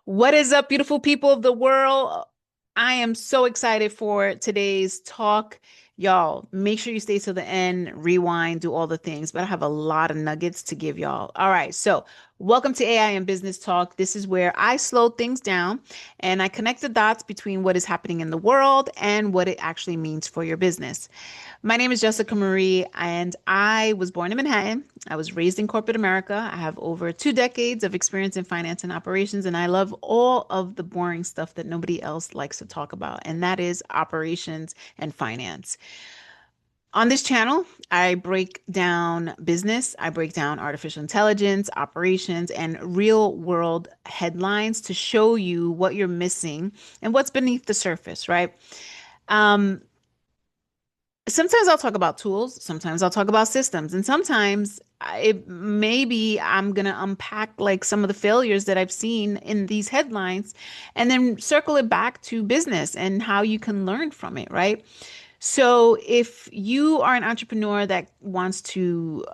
What is up, beautiful people of the world? I am so excited for today's talk. Y'all, make sure you stay till the end, rewind, do all the things, but I have a lot of nuggets to give y'all. All right, so welcome to AI and Business Talk. This is where I slow things down and I connect the dots between what is happening in the world and what it actually means for your business. My name is Jessica Marie, and I was born in Manhattan. I was raised in corporate America. I have over 2 decades of experience in finance and operations, and I love all of the boring stuff that nobody else likes to talk about, and that is operations and finance. On this channel, I break down business, I break down artificial intelligence, operations, and real world headlines to show you what you're missing and what's beneath the surface, right? Um, Sometimes I'll talk about tools, sometimes I'll talk about systems, and sometimes maybe I'm gonna unpack like some of the failures that I've seen in these headlines and then circle it back to business and how you can learn from it, right? So if you are an entrepreneur that wants to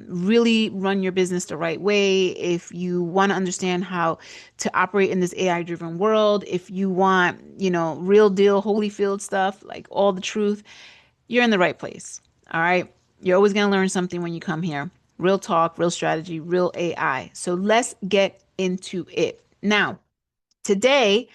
really run your business the right way, if you want to understand how to operate in this AI-driven world, if you want, real deal Holyfield stuff, like all the truth, you're in the right place. All right. You're always going to learn something when you come here. Real talk, real strategy, real AI. So let's get into it. Now, today,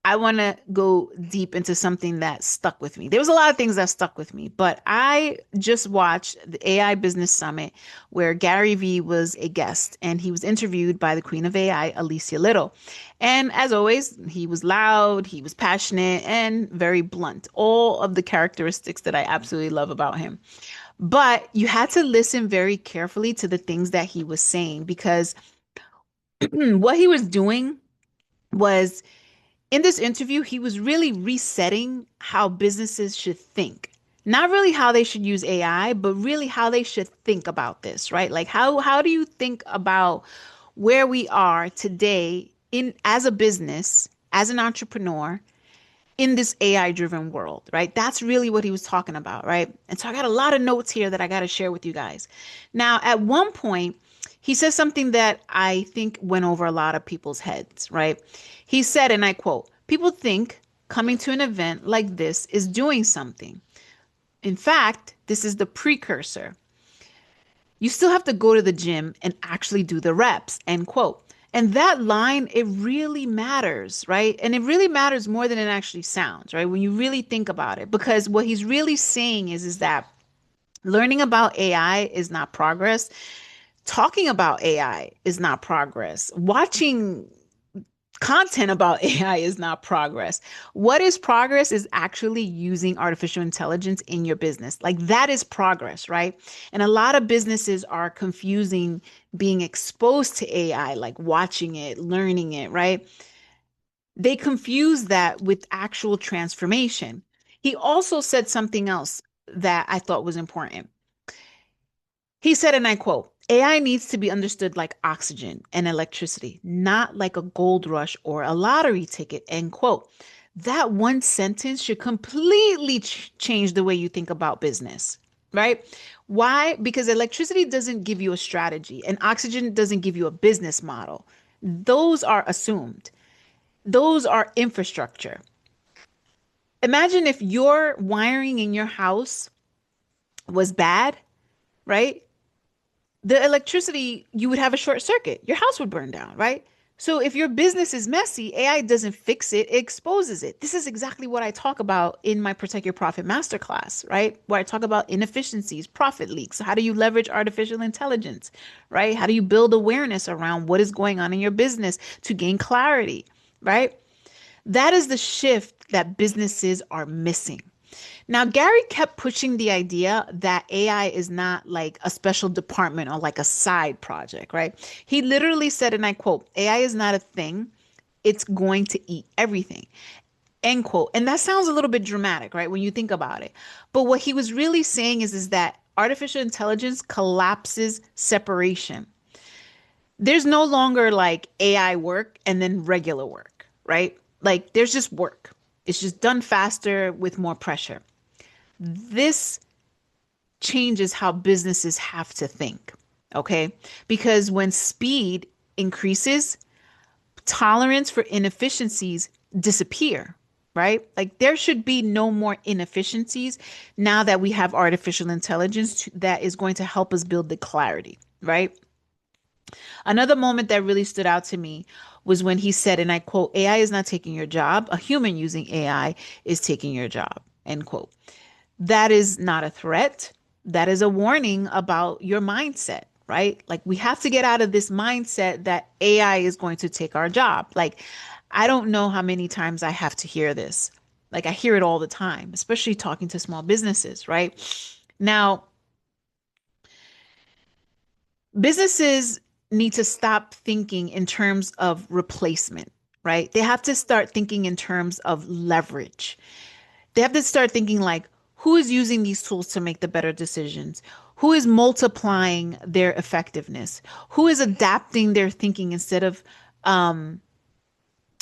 I want to go deep into something that stuck with me. There was a lot of things that stuck with me, but I just watched the AI Business Summit where Gary Vee was a guest and he was interviewed by the Queen of AI, Alicia Lyttle. And as always, he was loud, he was passionate, and very blunt. All of the characteristics that I absolutely love about him. But you had to listen very carefully to the things that he was saying because what he was doing was in this interview, he was really resetting how businesses should think. Not really how they should use AI, but really how they should think about this, right? Like how do you think about where we are today in as a business, as an entrepreneur in this AI driven world, right? That's really what he was talking about, right? And so I got a lot of notes here that I got to share with you guys. Now, at one point, he says something that I think went over a lot of people's heads, right? He said, and I quote, people think coming to an event like this is doing something. In fact, this is the precursor. You still have to go to the gym and actually do the reps, end quote. And that line, it really matters, right? And it really matters more than it actually sounds, right? When you really think about it, because what he's really saying is that learning about AI is not progress. Talking about AI is not progress. Watching content about AI is not progress. What is progress is actually using artificial intelligence in your business. Like that is progress, right? And a lot of businesses are confusing being exposed to AI, like watching it, learning it, right? They confuse that with actual transformation. He also said something else that I thought was important. He said, and I quote, AI needs to be understood like oxygen and electricity, not like a gold rush or a lottery ticket, end quote. That one sentence should completely change the way you think about business, right? Why? Because electricity doesn't give you a strategy and oxygen doesn't give you a business model. Those are assumed, those are infrastructure. Imagine if your wiring in your house was bad, right? The electricity, you would have a short circuit. Your house would burn down, right? So if your business is messy, AI doesn't fix it, it exposes it. This is exactly what I talk about in my Protect Your Profit Masterclass, right? Where I talk about inefficiencies, profit leaks. How do you leverage artificial intelligence, right? How do you build awareness around what is going on in your business to gain clarity, right? That is the shift that businesses are missing. Now, Gary kept pushing the idea that AI is not like a special department or like a side project, right? He literally said, and I quote, AI is not a thing, it's going to eat everything, end quote. And that sounds a little bit dramatic, right? When you think about it. But what he was really saying is that artificial intelligence collapses separation. There's no longer like AI work and then regular work, right? Like there's just work. It's just done faster with more pressure. This changes how businesses have to think. Okay. Because when speed increases, tolerance for inefficiencies disappear, right? Like there should be no more inefficiencies now that we have artificial intelligence that is going to help us build the clarity, right? Another moment that really stood out to me was when he said, and I quote, AI is not taking your job. A human using AI is taking your job, end quote. That is not a threat. That is a warning about your mindset, right? Like we have to get out of this mindset that AI is going to take our job. Like I don't know how many times I have to hear this. Like I hear it all the time, especially talking to small businesses, right? Now, businesses need to stop thinking in terms of replacement, right? They have to start thinking in terms of leverage. They have to start thinking like, who is using these tools to make the better decisions? Who is multiplying their effectiveness? Who is adapting their thinking instead of um,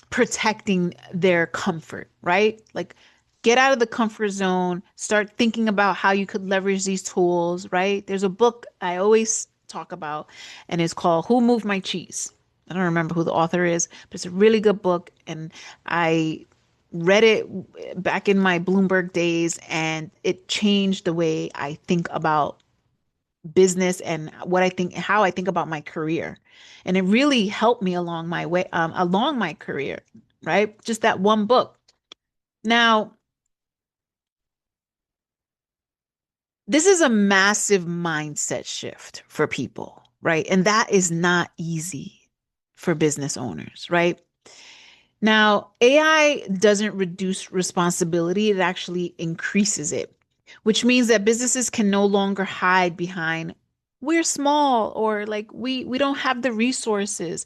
protecting their comfort, right? Like get out of the comfort zone, start thinking about how you could leverage these tools, right? There's a book I always talk about, and it's called Who Moved My Cheese? I don't remember who the author is, but it's a really good book. And I read it back in my Bloomberg days, and it changed the way I think about business and what I think, how I think about my career. And it really helped me along my way, along my career, right? Just that one book. Now, this is a massive mindset shift for people, right? And that is not easy for business owners, right? Now, AI doesn't reduce responsibility, it actually increases it, which means that businesses can no longer hide behind we're small or like we don't have the resources.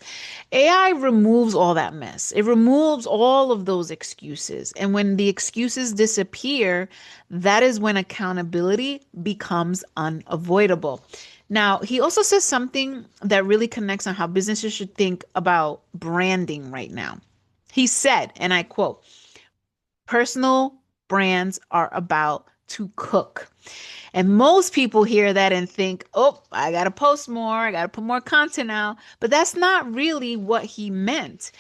AI removes all that mess. It removes all of those excuses. And when the excuses disappear, that is when accountability becomes unavoidable. Now, he also says something that really connects on how businesses should think about branding right now. He said, and I quote, personal brands are about to cook. And most people hear that and think, oh, I got to post more, I got to put more content out. But that's not really what he meant.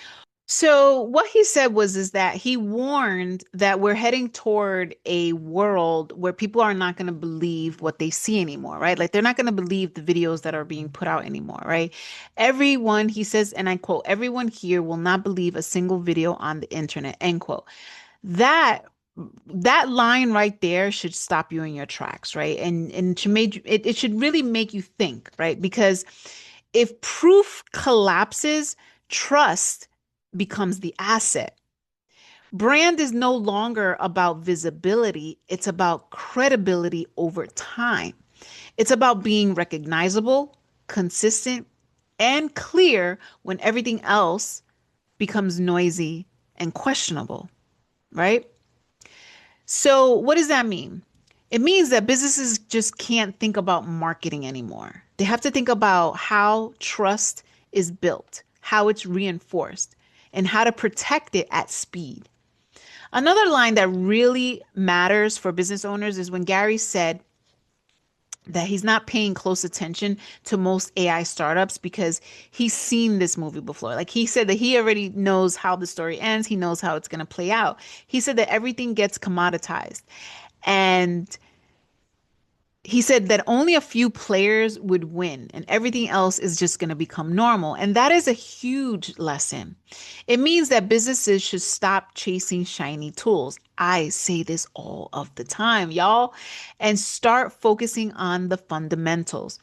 So what he said was is that he warned that we're heading toward a world where people are not going to believe what they see anymore, right? Like they're not going to believe the videos that are being put out anymore, right? Everyone, he says, and I quote, everyone here will not believe a single video on the internet, end quote. That that line right there should stop you in your tracks, right? And to make it should really make you think, right? Because if proof collapses, trust becomes the asset. Brand is no longer about visibility, it's about credibility over time. It's about being recognizable, consistent, and clear when everything else becomes noisy and questionable, right? So, what does that mean? It means that businesses just can't think about marketing anymore. They have to think about how trust is built, how it's reinforced, and how to protect it at speed. Another line that really matters for business owners is when Gary said that he's not paying close attention to most AI startups because he's seen this movie before. Like he said that he already knows how the story ends, he knows how it's going to play out. He said that everything gets commoditized. And he said that only a few players would win and everything else is just going to become normal. And that is a huge lesson. It means that businesses should stop chasing shiny tools. I say this all of the time, y'all, and start focusing on the fundamentals.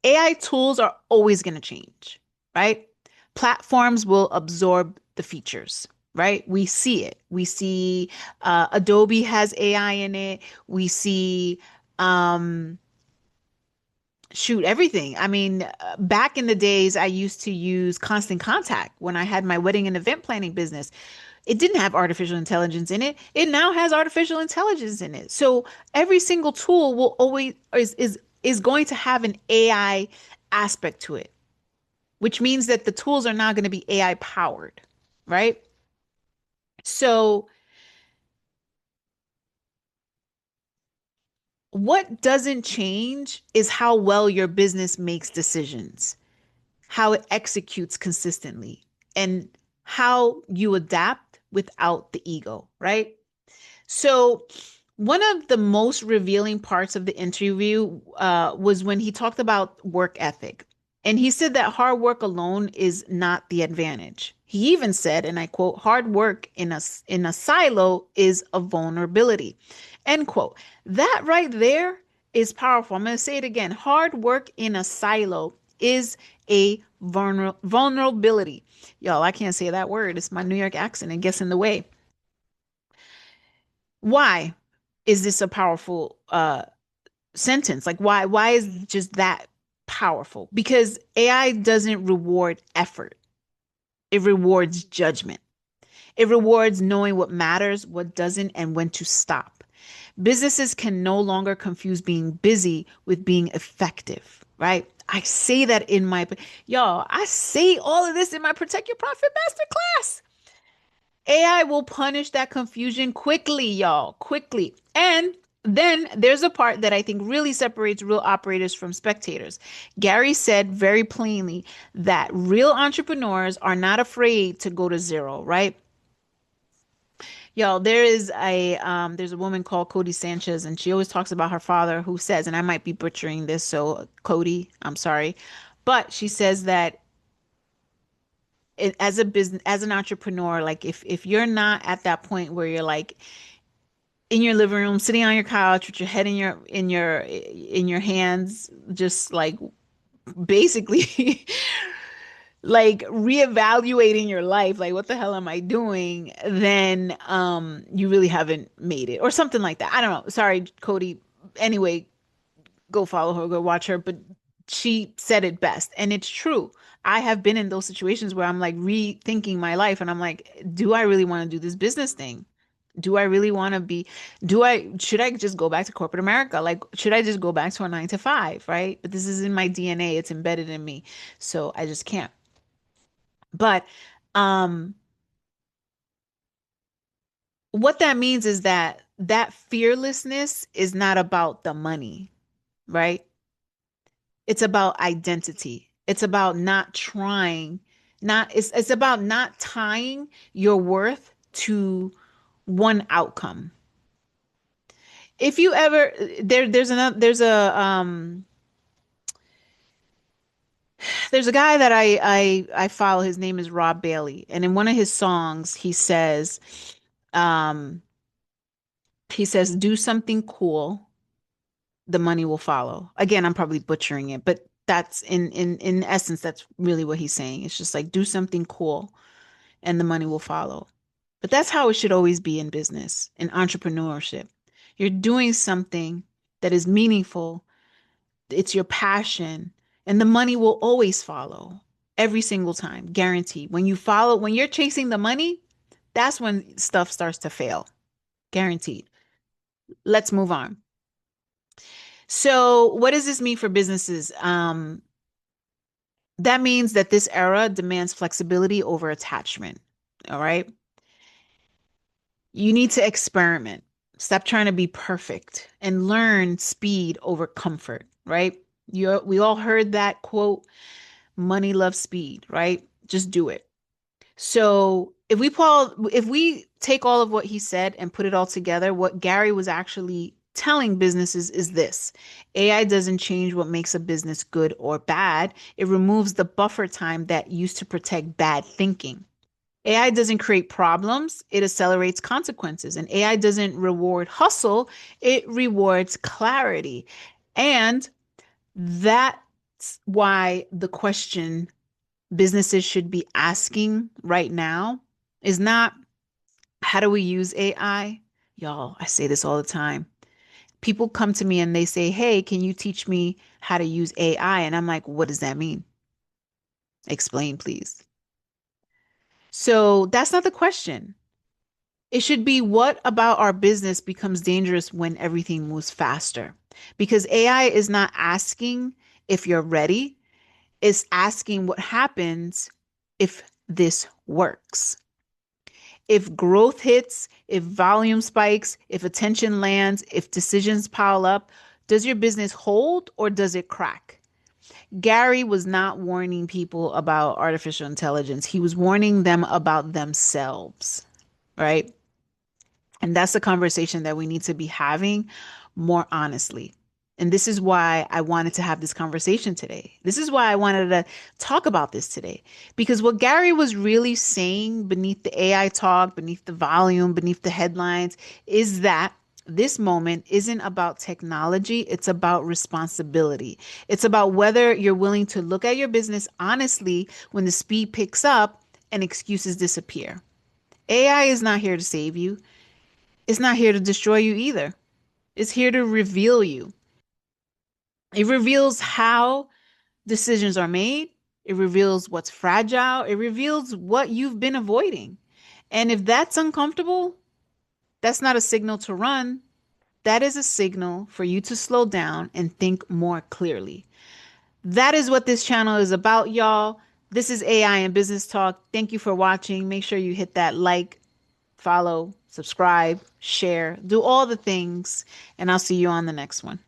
AI tools are always going to change, right? Platforms will absorb the features, right? We see it. We see Adobe has AI in it. We see um, shoot everything. I mean, back in the days, I used to use Constant Contact when I had my wedding and event planning business. It didn't have artificial intelligence in it. It now has artificial intelligence in it. So every single tool will always is going to have an AI aspect to it, which means that the tools are now going to be AI powered, right? So what doesn't change is how well your business makes decisions, how it executes consistently, and how you adapt without the ego, right? So, one of the most revealing parts of the interview was when he talked about work ethic. And he said that hard work alone is not the advantage. He even said, and I quote, hard work in a silo is a vulnerability. End quote. That right there is powerful. I'm going to say it again. Hard work in a silo is a vulnerability. Y'all, I can't say that word. It's my New York accent. It gets in the way. Why is this a powerful sentence? Like why is just that powerful? Because AI doesn't reward effort. It rewards judgment. It rewards knowing what matters, what doesn't, and when to stop. Businesses can no longer confuse being busy with being effective, right? I say that in my, y'all, I say all of this in my Protect Your Profit Masterclass. AI will punish that confusion quickly, y'all, quickly. And then there's a part that I think really separates real operators from spectators. Gary said very plainly that real entrepreneurs are not afraid to go to zero, right? Y'all, there's a woman called Cody Sanchez, and she always talks about her father who says, and I might be butchering this, so Cody, I'm sorry, but she says that as a business, as an entrepreneur, like if you're not at that point where you're like in your living room, sitting on your couch with your head in your hands, just like basically like reevaluating your life, like what the hell am I doing? Then you really haven't made it, or something like that. I don't know. Sorry, Cody. Anyway, go follow her, go watch her. But she said it best, and it's true. I have been in those situations where I'm like rethinking my life, and I'm like, do I really want to do this business thing? Do I really want to be, should I just go back to corporate America? Like, should I just go back to a 9 to 5, right? But this is in my DNA, it's embedded in me. So I just can't. But um, what that means is that that fearlessness is not about the money, right? It's about identity. It's about not trying, not it's about not tying your worth to one outcome. If you ever there's a guy that I follow. His name is Rob Bailey, and in one of his songs, um, he says, "Do something cool, the money will follow." Again, I'm probably butchering it, but that's in essence, that's really what he's saying. It's just like do something cool, and the money will follow. But that's how it should always be in business, in entrepreneurship. You're doing something that is meaningful. It's your passion, and the money will always follow every single time, guaranteed. When you're chasing the money, that's when stuff starts to fail, guaranteed. Let's move on. So, what does this mean for businesses? That means that this era demands flexibility over attachment. All right. You need to experiment. Stop trying to be perfect and learn speed over comfort, right? We all heard that quote, money loves speed, right? Just do it. So if we take all of what he said and put it all together, what Gary was actually telling businesses is this: AI doesn't change what makes a business good or bad. It removes the buffer time that used to protect bad thinking. AI doesn't create problems, it accelerates consequences. And AI doesn't reward hustle, it rewards clarity. And that's why the question businesses should be asking right now is not how do we use AI? Y'all, I say this all the time. People come to me and they say, "Hey, can you teach me how to use AI?" And I'm like, "What does that mean? Explain, please." So that's not the question. It should be what about our business becomes dangerous when everything moves faster? Because AI is not asking if you're ready, it's asking what happens if this works. If growth hits, if volume spikes, if attention lands, if decisions pile up, does your business hold or does it crack? Gary was not warning people about artificial intelligence. He was warning them about themselves, right? And that's the conversation that we need to be having more honestly. And this is why I wanted to have this conversation today. This is why I wanted to talk about this today. Because what Gary was really saying beneath the AI talk, beneath the volume, beneath the headlines, is that this moment isn't about technology, it's about responsibility. It's about whether you're willing to look at your business honestly when the speed picks up and excuses disappear. AI is not here to save you. It's not here to destroy you either. It's here to reveal you. It reveals how decisions are made. It reveals what's fragile. It reveals what you've been avoiding. And if that's uncomfortable, that's not a signal to run. That is a signal for you to slow down and think more clearly. That is what this channel is about, y'all. This is AI and Business Talk. Thank you for watching. Make sure you hit that like, follow, subscribe, share, do all the things, and I'll see you on the next one.